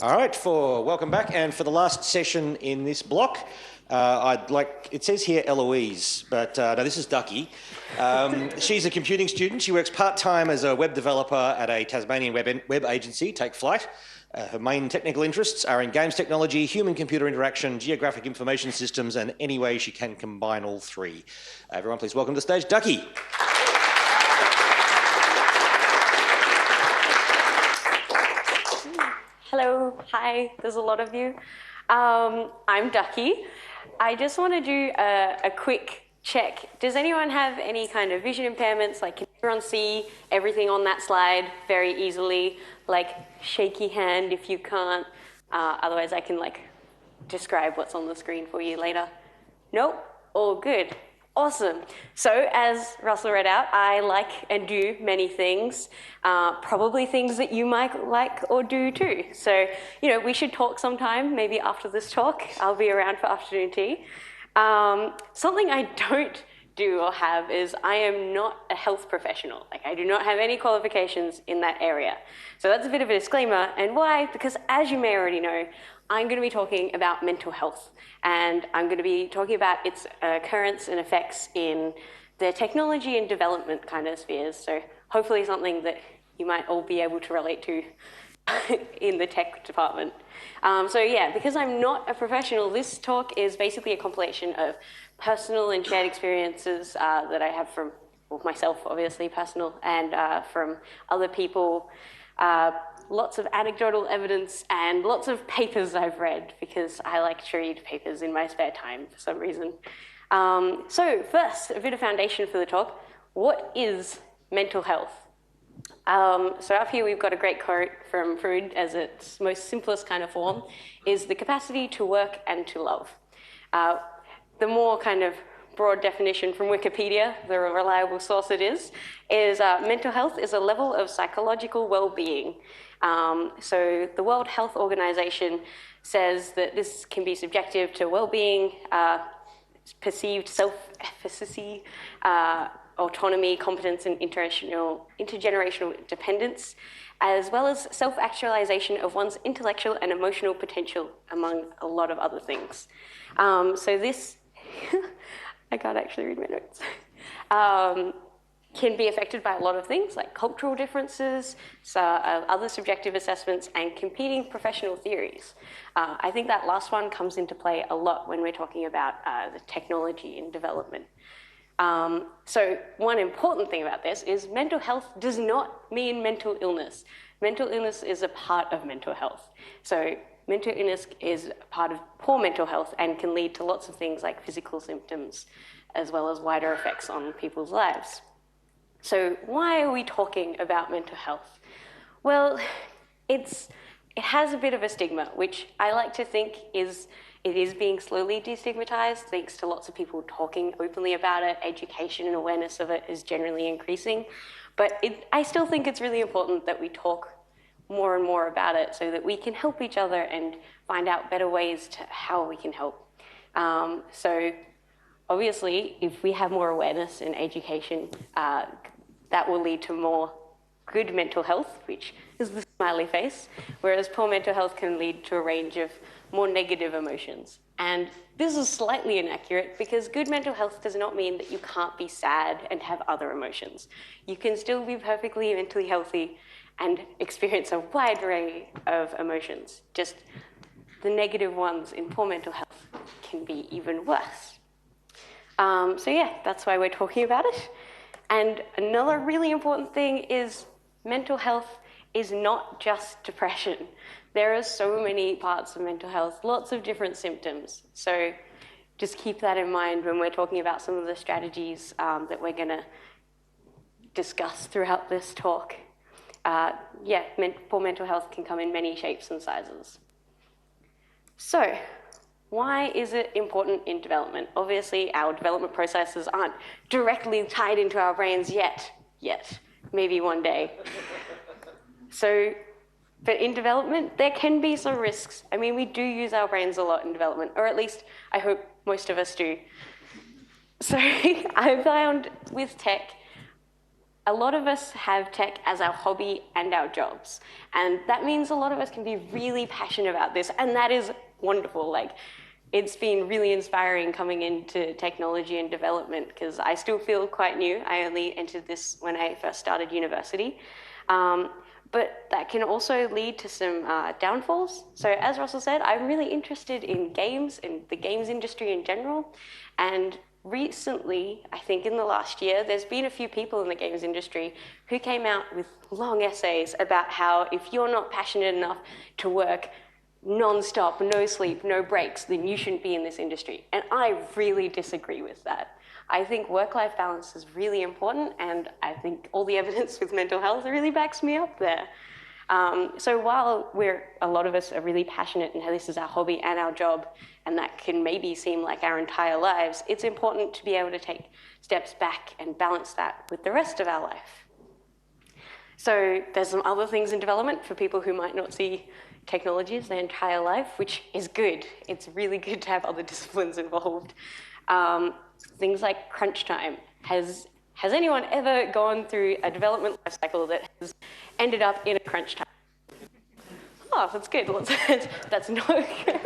All right, welcome back. And for the last session in this block, it says here Eloise, but no, this is Ducky. She's a computing student. She works part-time as a web developer at a Tasmanian web agency, Take Flight. Her main technical interests are in games technology, human-computer interaction, geographic information systems, and any way she can combine all three. Everyone, please welcome to the stage, Ducky. Hello, hi, there's a lot of you. I'm Ducky. I just want to do a quick check. Does anyone have any kind of vision impairments? Like, can everyone see everything on that slide very easily? Like, shaky hand if you can't. Otherwise, I can describe what's on the screen for you later. Nope, all good. Awesome. So as Russell read out, I like and do many things, probably things that you might like or do too. So, we should talk sometime, maybe after this talk. I'll be around for afternoon tea. Something I don't do or have is I am not a health professional. I do not have any qualifications in that area. So that's a bit of a disclaimer. And why? Because as you may already know, I'm going to be talking about mental health, and I'm going to be talking about its occurrence and effects in the technology and development kind of spheres. So hopefully something that you might all be able to relate to in the tech department. Because I'm not a professional, this talk is basically a compilation of personal and shared experiences that I have from myself, obviously personal, and from other people. Lots of anecdotal evidence and lots of papers I've read, because I like to read papers in my spare time for some reason. So first, a bit of foundation for the talk. What is mental health? So up here we've got a great quote from Freud as its most simplest kind of form, is the capacity to work and to love. The more kind of broad definition from Wikipedia, the reliable source it is mental health is a level of psychological well-being. So the World Health Organization says that this can be subjective to well-being, perceived self-efficacy, autonomy, competence, and intergenerational dependence, as well as self-actualization of one's intellectual and emotional potential, among a lot of other things. So this, I can't actually read my notes, can be affected by a lot of things like cultural differences, other subjective assessments, and competing professional theories. I think that last one comes into play a lot when we're talking about the technology and development. So one important thing about this is mental health does not mean mental illness. Mental illness is a part of mental health. So mental illness is a part of poor mental health and can lead to lots of things like physical symptoms, as well as wider effects on people's lives. So why are we talking about mental health? Well, it has a bit of a stigma, which I like to think it is being slowly destigmatized thanks to lots of people talking openly about it. Education and awareness of it is generally increasing. But I still think it's really important that we talk more and more about it so that we can help each other and find out better ways to how we can help. So obviously, if we have more awareness and education, that will lead to more good mental health, which is the smiley face, whereas poor mental health can lead to a range of more negative emotions. And this is slightly inaccurate because good mental health does not mean that you can't be sad and have other emotions. You can still be perfectly mentally healthy and experience a wide array of emotions. Just the negative ones in poor mental health can be even worse. That's why we're talking about it. And another really important thing is mental health is not just depression. There are so many parts of mental health, lots of different symptoms. So just keep that in mind when we're talking about some of the strategies that we're going to discuss throughout this talk. Poor mental health can come in many shapes and sizes. So why is it important in development? Obviously, our development processes aren't directly tied into our brains yet. Maybe one day. But in development, there can be some risks. I mean, we do use our brains a lot in development, or at least I hope most of us do. So I found with tech, a lot of us have tech as our hobby and our jobs. And that means a lot of us can be really passionate about this. And that is wonderful. Like, it's been really inspiring coming into technology and development because I still feel quite new. I only entered this when I first started university. But that can also lead to some downfalls. So as Russell said, I'm really interested in games and the games industry in general. And recently, I think in the last year, there's been a few people in the games industry who came out with long essays about how if you're not passionate enough to work non-stop, no sleep, no breaks, then you shouldn't be in this industry. And I really disagree with that. I think work-life balance is really important, and I think all the evidence with mental health really backs me up there. So while a lot of us are really passionate and this is our hobby and our job, and that can maybe seem like our entire lives, it's important to be able to take steps back and balance that with the rest of our life. So there's some other things in development for people who might not see technology as their entire life, which is good. It's really good to have other disciplines involved. Things like crunch time. Has anyone ever gone through a development life cycle that has ended up in a crunch time? Oh, that's good. That's no good.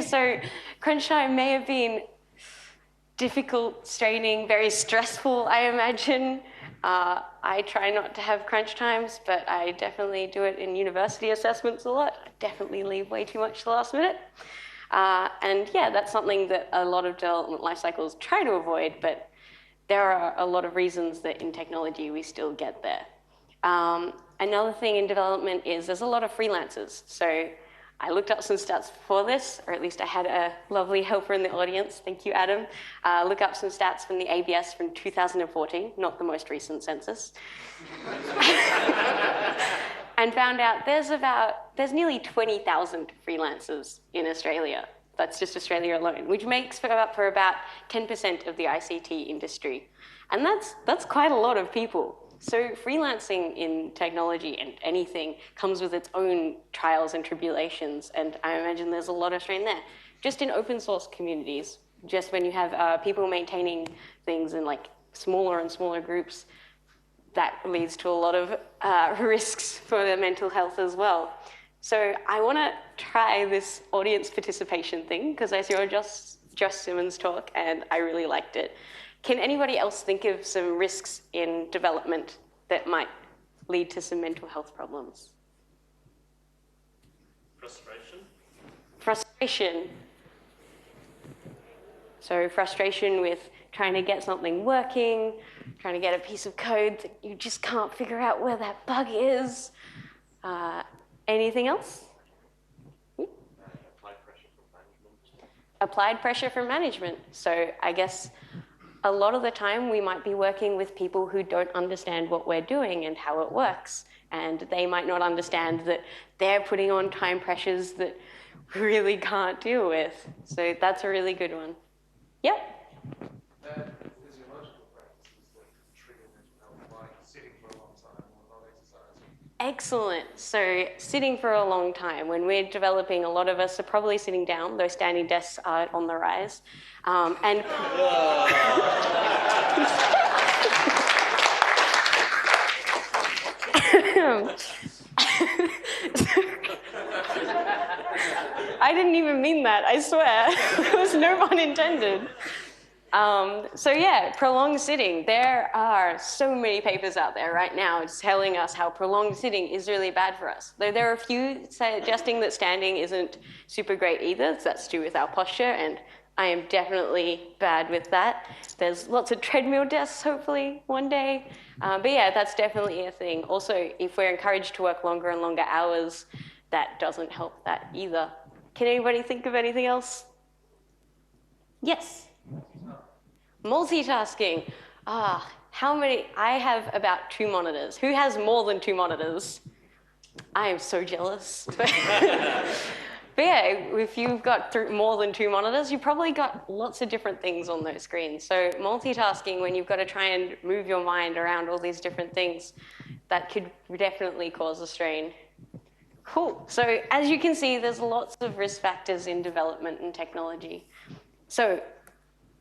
So crunch time may have been difficult, straining, very stressful, I imagine. I try not to have crunch times, but I definitely do it in university assessments a lot. I definitely leave way too much to the last minute. And yeah, that's something that a lot of development life cycles try to avoid, but there are a lot of reasons that in technology we still get there. Another thing in development is there's a lot of freelancers. So I looked up some stats before this, or at least I had a lovely helper in the audience. Thank you, Adam. Look up some stats from the ABS from 2014, not the most recent census. And found out there's nearly 20,000 freelancers in Australia. That's just Australia alone, which makes for about 10% of the ICT industry. And that's quite a lot of people. So freelancing in technology and anything comes with its own trials and tribulations, and I imagine there's a lot of strain there. Just in open source communities, just when you have people maintaining things in like smaller and smaller groups, that leads to a lot of risks for their mental health as well. So I want to try this audience participation thing because I saw Josh Simmons talk and I really liked it. Can anybody else think of some risks in development that might lead to some mental health problems? Frustration. Frustration. So frustration with trying to get something working, trying to get a piece of code that you just can't figure out where that bug is. Anything else? Applied pressure from management. Applied pressure from management. So I guess a lot of the time we might be working with people who don't understand what we're doing and how it works. And they might not understand that they're putting on time pressures that we really can't deal with. So that's a really good one. Yep. Physiological practices that trigger mental health, like sitting for a long time or not exercising. Excellent. So sitting for a long time, when we're developing, a lot of us are probably sitting down, though standing desks are on the rise. And I didn't even mean that, I swear. There was no pun intended. So yeah, prolonged sitting. There are so many papers out there right now telling us how prolonged sitting is really bad for us. Though there are a few suggesting that standing isn't super great either. So that's to do with our posture, and I am definitely bad with that. There's lots of treadmill desks, hopefully, one day. But yeah, that's definitely a thing. Also, if we're encouraged to work longer and longer hours, that doesn't help that either. Can anybody think of anything else? Yes? Multitasking. How many? I have about 2 monitors. Who has more than 2 monitors? I am so jealous. But yeah, if you've got more than 2 monitors, you've probably got lots of different things on those screens. So multitasking, when you've got to try and move your mind around all these different things, that could definitely cause a strain. Cool. So as you can see, there's lots of risk factors in development and technology. So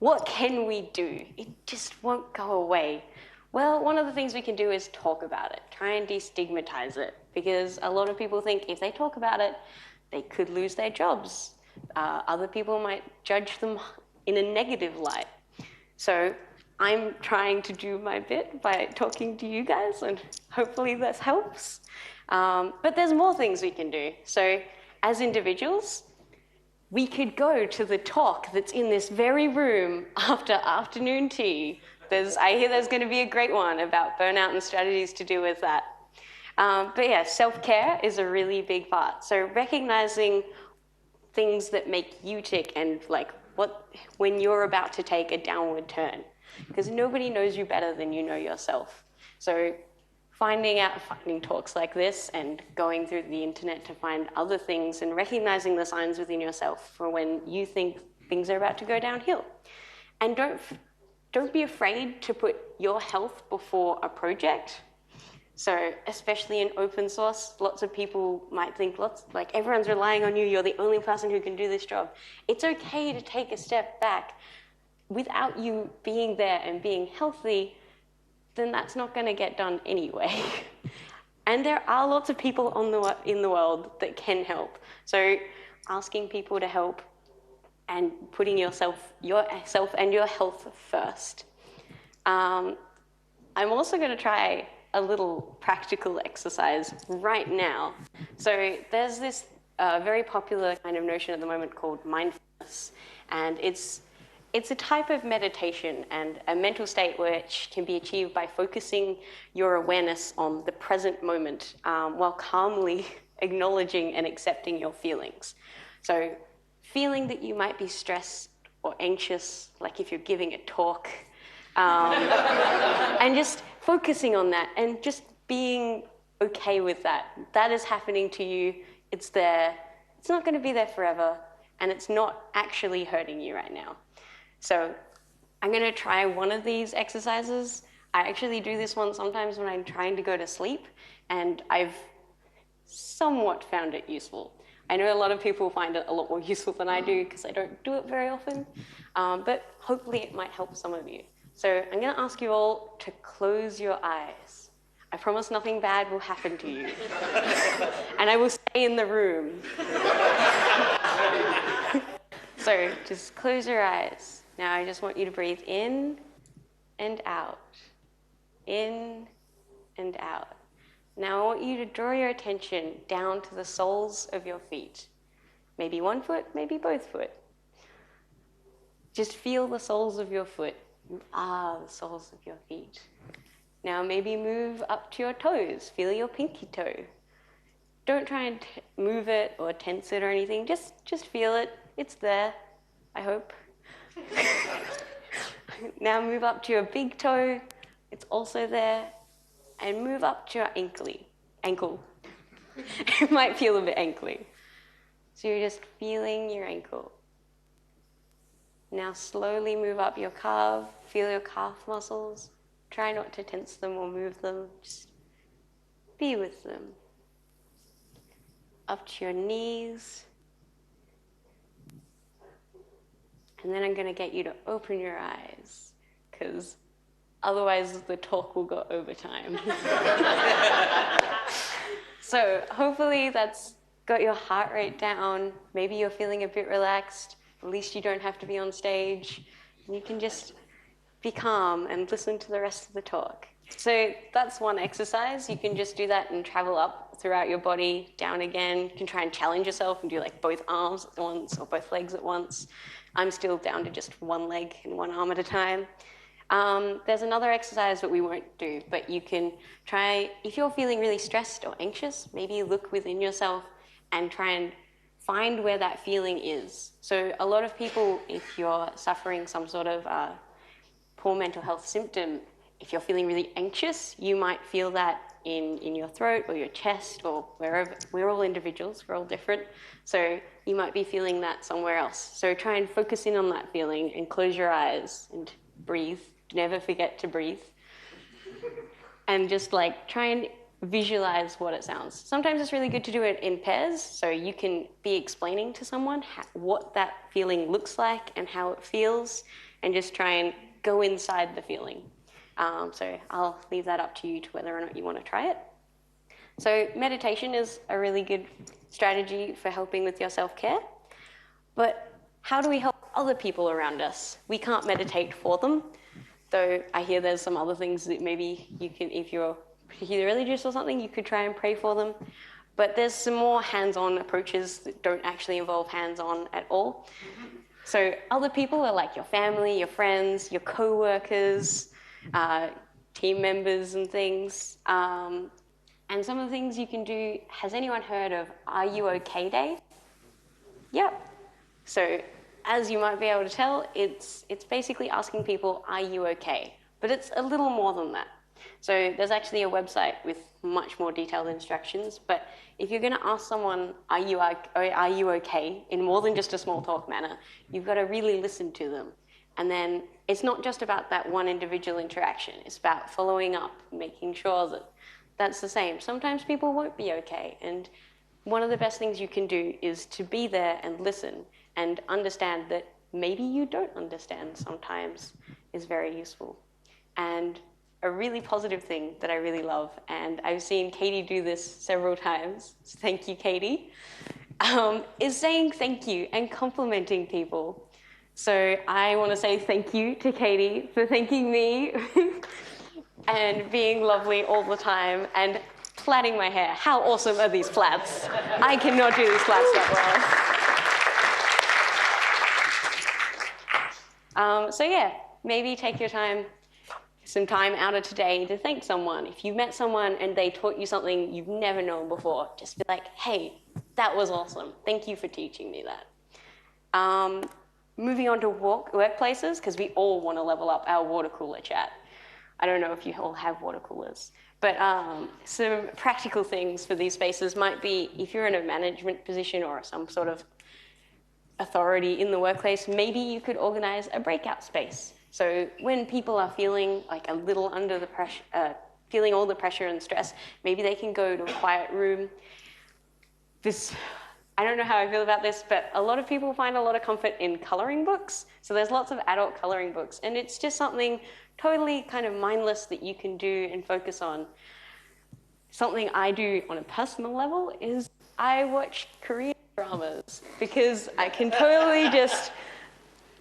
what can we do? It just won't go away. Well, one of the things we can do is talk about it, try and destigmatize it, because a lot of people think if they talk about it, they could lose their jobs. Other people might judge them in a negative light. So I'm trying to do my bit by talking to you guys, and hopefully this helps. But there's more things we can do. So as individuals, we could go to the talk that's in this very room after afternoon tea. I hear there's going to be a great one about burnout and strategies to deal with that. But yeah, self-care is a really big part. So recognizing things that make you tick and like when you're about to take a downward turn, because nobody knows you better than you know yourself. So finding talks like this and going through the internet to find other things and recognizing the signs within yourself for when you think things are about to go downhill. And don't be afraid to put your health before a project. So especially in open source, lots of people might think, like everyone's relying on you, you're the only person who can do this job. It's okay to take a step back. Without you being there and being healthy, then that's not going to get done anyway. And there are lots of people in the world that can help. So asking people to help and putting yourself and your health first. I'm also going to try a little practical exercise right now. So there's this very popular kind of notion at the moment called mindfulness, and it's a type of meditation and a mental state which can be achieved by focusing your awareness on the present moment while calmly acknowledging and accepting your feelings. So feeling that you might be stressed or anxious, like if you're giving a talk, and just focusing on that and just being okay with that. That is happening to you. It's there. It's not going to be there forever, and it's not actually hurting you right now. So I'm going to try one of these exercises. I actually do this one sometimes when I'm trying to go to sleep, and I've somewhat found it useful. I know a lot of people find it a lot more useful than I do because I don't do it very often, but hopefully it might help some of you. So I'm going to ask you all to close your eyes. I promise nothing bad will happen to you. And I will stay in the room. So just close your eyes. Now I just want you to breathe in and out. In and out. Now I want you to draw your attention down to the soles of your feet. Maybe one foot, maybe both foot. Just feel the soles of your foot. The soles of your feet. Now maybe move up to your toes. Feel your pinky toe. Don't try and move it or tense it or anything. Just feel it. It's there, I hope. Now move up to your big toe. It's also there. And move up to your ankle. It might feel a bit ankly. So you're just feeling your ankle. Now slowly move up your calf. Feel your calf muscles. Try not to tense them or move them. Just be with them. Up to your knees. And then I'm going to get you to open your eyes, because otherwise the talk will go over time. So hopefully that's got your heart rate down. Maybe you're feeling a bit relaxed. At least you don't have to be on stage. You can just be calm and listen to the rest of the talk. So that's one exercise. You can just do that and travel up throughout your body, down again. You can try and challenge yourself and do like both arms at once or both legs at once. I'm still down to just one leg and one arm at a time. There's another exercise that we won't do, but you can try, if you're feeling really stressed or anxious, maybe look within yourself and try and find where that feeling is. So a lot of people, if you're suffering some sort of poor mental health symptom, if you're feeling really anxious, you might feel that in your throat or your chest or wherever. We're all individuals, we're all different. So you might be feeling that somewhere else. So try and focus in on that feeling and close your eyes and breathe. Never forget to breathe. And just like try and visualize what it sounds. Sometimes it's really good to do it in pairs, so you can be explaining to someone what that feeling looks like and how it feels, and just try and go inside the feeling. So I'll leave that up to you to whether or not you want to try it. So meditation is a really good strategy for helping with your self-care. But how do we help other people around us? We can't meditate for them, though I hear there's some other things that maybe you can, if you're particularly religious or something, you could try and pray for them. But there's some more hands-on approaches that don't actually involve hands-on at all. So other people are like your family, your friends, your co-workers, team members and things. And some of the things you can do, has anyone heard of Are You OK Day? Yep. So as you might be able to tell, it's basically asking people, are you okay? But it's a little more than that. So there's actually a website with much more detailed instructions, but if you're gonna ask someone, are you okay, in more than just a small talk manner, you've got to really listen to them. And then it's not just about that one individual interaction, it's about following up, making sure that that's the same. Sometimes people won't be okay, and one of the best things you can do is to be there and listen and understand that maybe you don't understand sometimes is very useful. And a really positive thing that I really love, and I've seen Katie do this several times, so thank you, Katie, is saying thank you and complimenting people. So I want to say thank you to Katie for thanking me and being lovely all the time and plaiting my hair. How awesome are these plaits? I cannot do these plaits that well. So yeah, maybe take your time, some time out of today to thank someone. If you've met someone and they taught you something you've never known before, just be like, hey, that was awesome. Thank you for teaching me that. Moving on to workplaces, because we all want to level up our water cooler chat. I don't know if you all have water coolers, but some practical things for these spaces might be if you're in a management position or some sort of authority in the workplace, maybe you could organize a breakout space. So when people are feeling like a little under the pressure, feeling all the pressure and stress, maybe they can go to a quiet room. I don't know how I feel about this, but a lot of people find a lot of comfort in coloring books. So there's lots of adult coloring books, and it's just something totally kind of mindless that you can do and focus on. Something I do on a personal level is I watch Korean dramas because I can totally just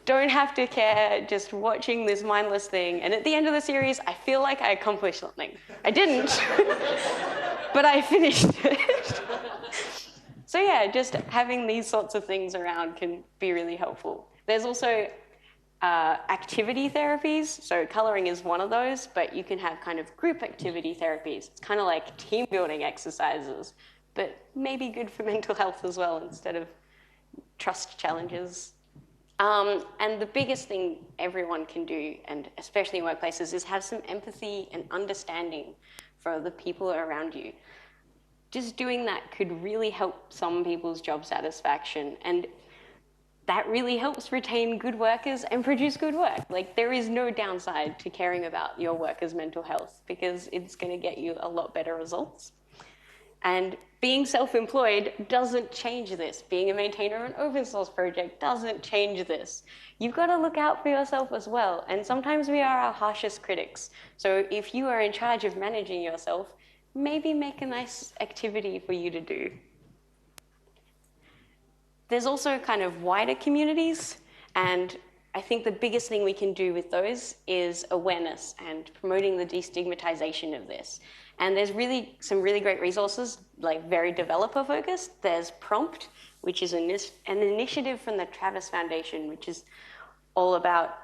don't have to care, just watching this mindless thing. And at the end of the series, I feel like I accomplished something. I didn't, but I finished it. So yeah, just having these sorts of things around can be really helpful. There's also activity therapies. So coloring is one of those, but you can have kind of group activity therapies. It's kind of like team building exercises, but maybe good for mental health as well instead of trust challenges. And the biggest thing everyone can do, and especially in workplaces, is have some empathy and understanding for the people around you. Just doing that could really help some people's job satisfaction, and that really helps retain good workers and produce good work. Like, there is no downside to caring about your workers' mental health because it's going to get you a lot better results. And being self-employed doesn't change this. Being a maintainer of an open source project doesn't change this. You've got to look out for yourself as well. And sometimes we are our harshest critics. So if you are in charge of managing yourself, maybe make a nice activity for you to do. There's also kind of wider communities, and I think the biggest thing we can do with those is awareness and promoting the destigmatization of this. And there's really some really great resources, like very developer focused. There's Prompt, which is an initiative from the Travis Foundation, which is all about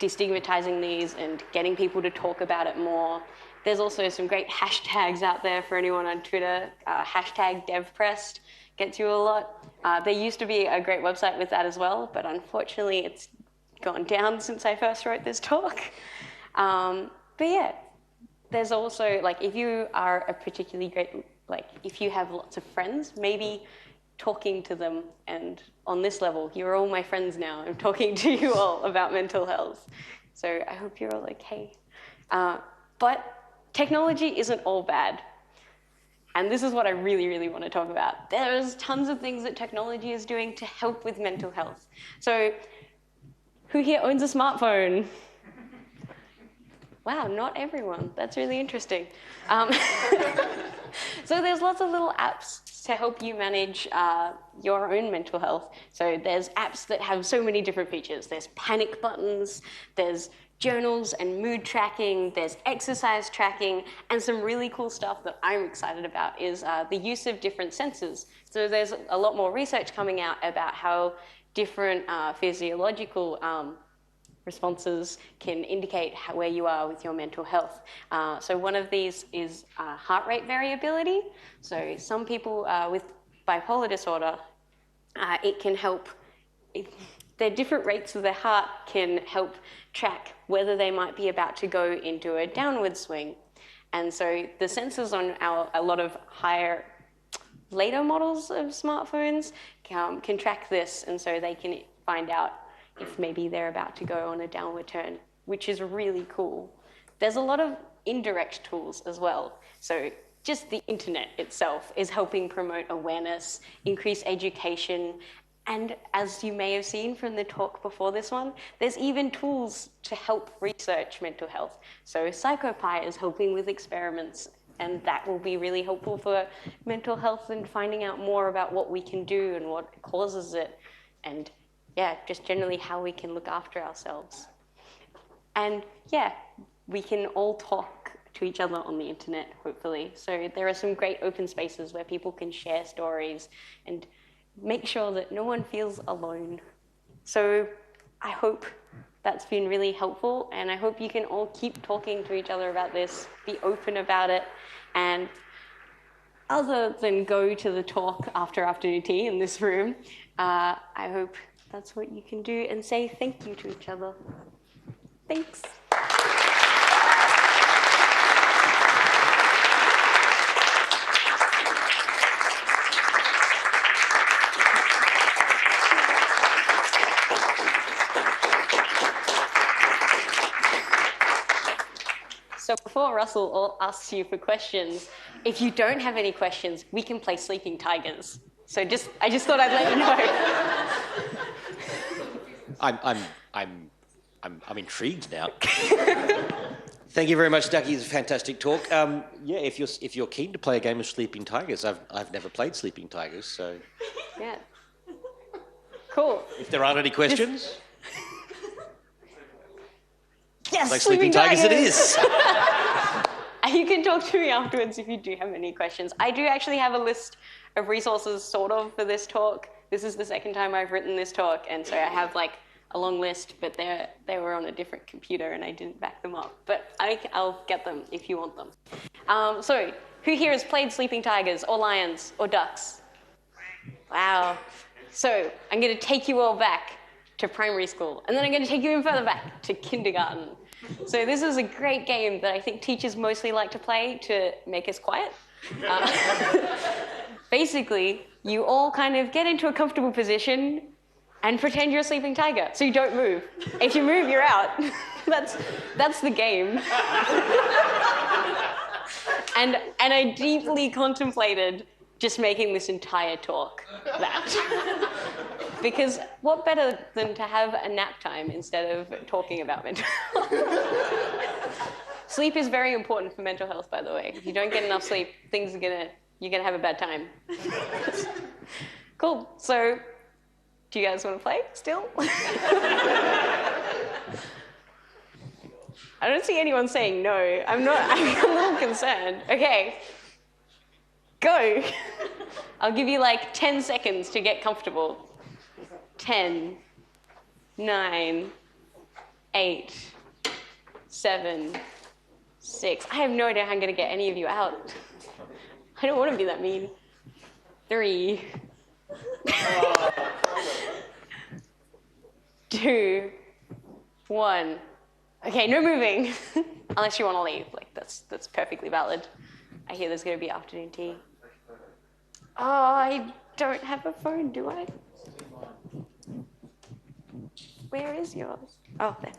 destigmatizing these and getting people to talk about it more. There's also some great hashtags out there for anyone on Twitter. Hashtag DevPressed gets you a lot. There used to be a great website with that as well, but unfortunately it's gone down since I first wrote this talk. But yeah, there's also, like, if you are a particularly great, like, if you have lots of friends, maybe talking to them, and on this level, you're all my friends now. I'm talking to you all about mental health. So I hope you're all okay. But technology isn't all bad. And this is what I really, really want to talk about. There's tons of things that technology is doing to help with mental health. So Who here owns a smartphone? Wow, not everyone. That's really interesting. So there's lots of little apps to help you manage your own mental health. So there's apps that have so many different features. There's panic buttons, there's journals and mood tracking, there's exercise tracking, and some really cool stuff that I'm excited about is the use of different senses. So there's a lot more research coming out about how different physiological responses can indicate where you are with your mental health. So one of these is heart rate variability. So some people with bipolar disorder, it can help, their different rates of their heart can help track whether they might be about to go into a downward swing. And so the sensors on a lot of later models of smartphones can track this, and so they can find out if maybe they're about to go on a downward turn, which is really cool. There's a lot of indirect tools as well. So just the internet itself is helping promote awareness, increase education, and as you may have seen from the talk before this one, there's even tools to help research mental health. So PsychoPy is helping with experiments, and that will be really helpful for mental health and finding out more about what we can do and what causes it, and yeah, just generally how we can look after ourselves. And yeah, we can all talk to each other on the internet, hopefully. So there are some great open spaces where people can share stories and make sure that no one feels alone. So I hope that's been really helpful, and I hope you can all keep talking to each other about this, be open about it, and other than go to the talk after afternoon tea in this room, I hope that's what you can do and say thank you to each other. Thanks. So before Russell asks you for questions, if you don't have any questions, we can play Sleeping Tigers. So I just thought I'd let you know. I'm intrigued now. Thank you very much, Ducky. It's a fantastic talk. Yeah, if you're keen to play a game of Sleeping Tigers, I've never played Sleeping Tigers, so. Yeah. Cool. If there aren't any questions. Yes, Like Sleeping Tigers it is. You can talk to me afterwards if you do have any questions. I do actually have a list of resources sort of for this talk. This is the second time I've written this talk, and so I have like a long list, but they were on a different computer and I didn't back them up. But I'll get them if you want them. So who here has played Sleeping Tigers or Lions or Ducks? Wow. So I'm going to take you all back to primary school, and then I'm going to take you even further back to kindergarten. So this is a great game that I think teachers mostly like to play to make us quiet. Basically, you all kind of get into a comfortable position and pretend you're a sleeping tiger, so you don't move. If you move, you're out. That's the game. And I deeply contemplated just making this entire talk that. Because what better than to have a nap time instead of talking about mental health? Sleep is very important for mental health, by the way. If you don't get enough sleep, you're gonna have a bad time. Cool. So, do you guys want to play still? I don't see anyone saying no. I'm a little concerned. Okay. Go. I'll give you like 10 seconds to get comfortable. 10, 9, 8, 7, 6. I have no idea how I'm going to get any of you out. I don't want to be that mean. 3, 2, 1. Okay, no moving. Unless you want to leave. Like that's perfectly valid. I hear there's going to be afternoon tea. Oh, I don't have a phone, do I? Where is yours? Oh, there.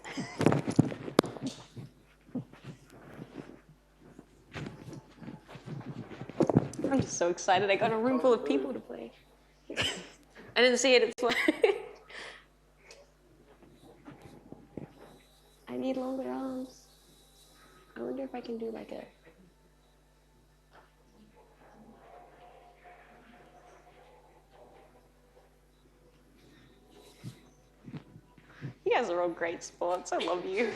I'm just so excited. I got a room full of people to play. I didn't see it. It's like... I need longer arms. I wonder if I can do like a... You guys are all great sports. I love you.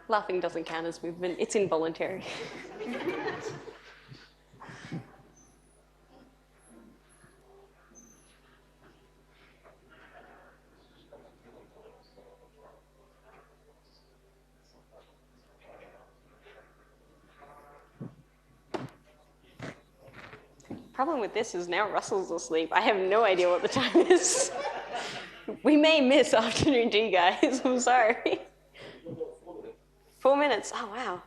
Laughing doesn't count as movement. It's involuntary. Problem with this is now Russell's asleep. I have no idea what the time is. We may miss afternoon tea, guys. I'm sorry. 4 minutes. Oh, wow.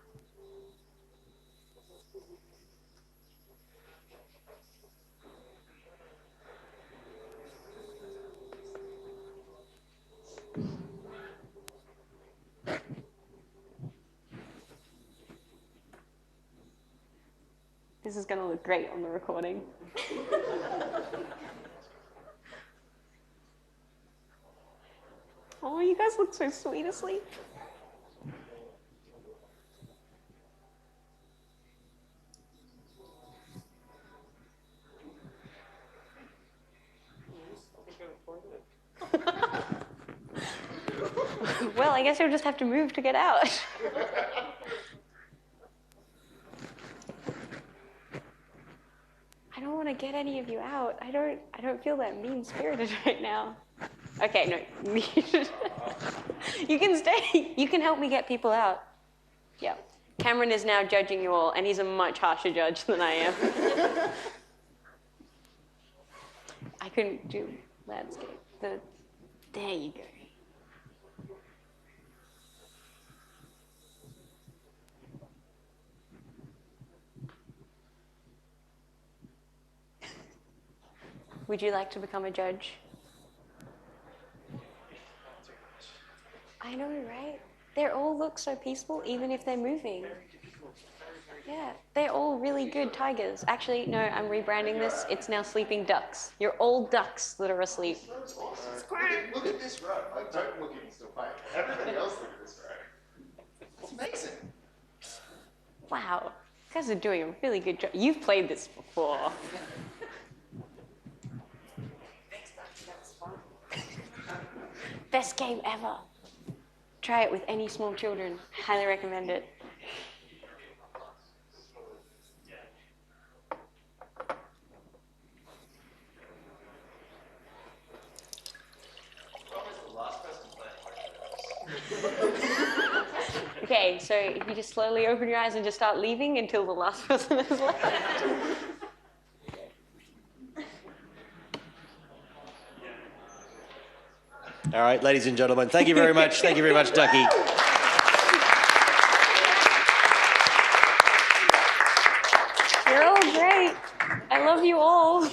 This is going to look great on the recording. Oh, you guys look so sweet asleep. Well, I guess you'll just have to move to get out. I don't want to get any of you out. I don't feel that mean-spirited right now. Okay, no. You can stay. You can help me get people out. Yeah. Cameron is now judging you all, and he's a much harsher judge than I am. I couldn't do landscape. There you go. Would you like to become a judge? I know, right? They all look so peaceful, even if they're moving. Yeah, they're all really good tigers. Actually, no, I'm rebranding this. It's now sleeping ducks. You're all ducks that are asleep. Look at this row. Like, don't look at me still playing. Everybody else look at this row. It's amazing. Wow, you guys are doing a really good job. You've played this before. Best game ever. Try it with any small children. Highly recommend it. Okay, so if you just slowly open your eyes and just start leaving until the last person is left. All right, ladies and gentlemen, thank you very much. Thank you very much, Ducky. You're all great. I love you all.